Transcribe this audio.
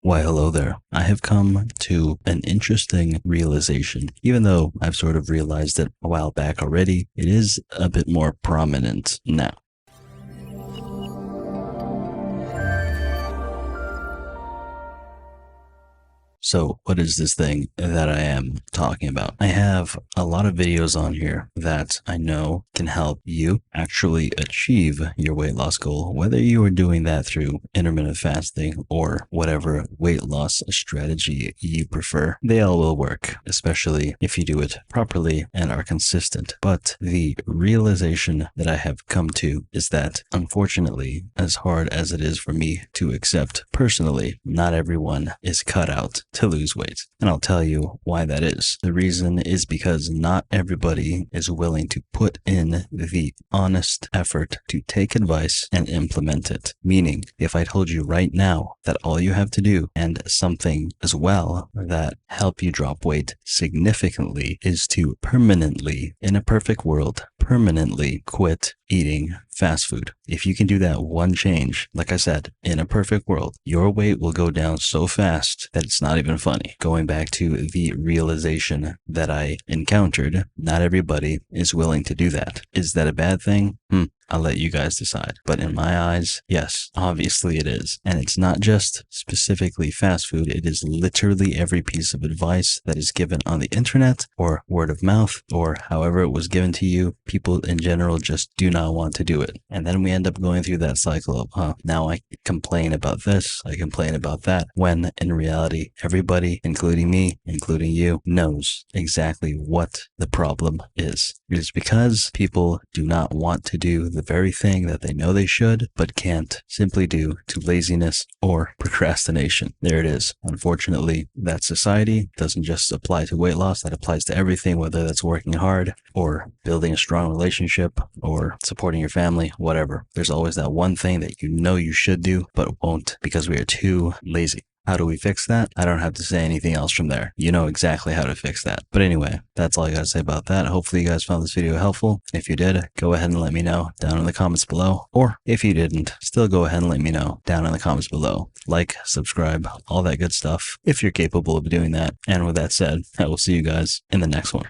Why, hello there. I have come to an interesting realization. Even though I've sort of realized it a while back already, it is a bit more prominent now. So what is this thing that I am talking about? I have a lot of videos on here that I know can help you actually achieve your weight loss goal, whether you are doing that through intermittent fasting or whatever weight loss strategy you prefer. They all will work, especially if you do it properly and are consistent. But the realization that I have come to is that, unfortunately, as hard as it is for me to accept personally, not everyone is cut out to lose weight. And I'll tell you why that is. The reason is because not everybody is willing to put in the honest effort to take advice and implement it. Meaning, if I told you right now that all you have to do, and something as well that help you drop weight significantly, is to permanently, in a perfect world, permanently quit eating fast food. If you can do that one change, like I said, in a perfect world, your weight will go down so fast that it's not even funny. Going back to the realization that I encountered, not everybody is willing to do that. Is that a bad thing? I'll let you guys decide. But in my eyes, yes, obviously it is. And it's not just specifically fast food. It is literally every piece of advice that is given on the internet or word of mouth or however it was given to you. People in general just do not want to do it. And then we end up going through that cycle of, now I complain about this, I complain about that, when in reality, everybody, including me, including you, knows exactly what the problem is. It is because people do not want to do the very thing that they know they should, but can't, simply due to laziness or procrastination. There it is. Unfortunately, that society doesn't just apply to weight loss, that applies to everything, whether that's working hard or building a strong relationship or supporting your family, whatever. There's always that one thing that you know you should do, but won't because we are too lazy. How do we fix that? I don't have to say anything else from there. You know exactly how to fix that. But anyway, that's all I got to say about that. Hopefully you guys found this video helpful. If you did, go ahead and let me know down in the comments below. Or if you didn't, still go ahead and let me know down in the comments below. Like, subscribe, all that good stuff, if you're capable of doing that. And with that said, I will see you guys in the next one.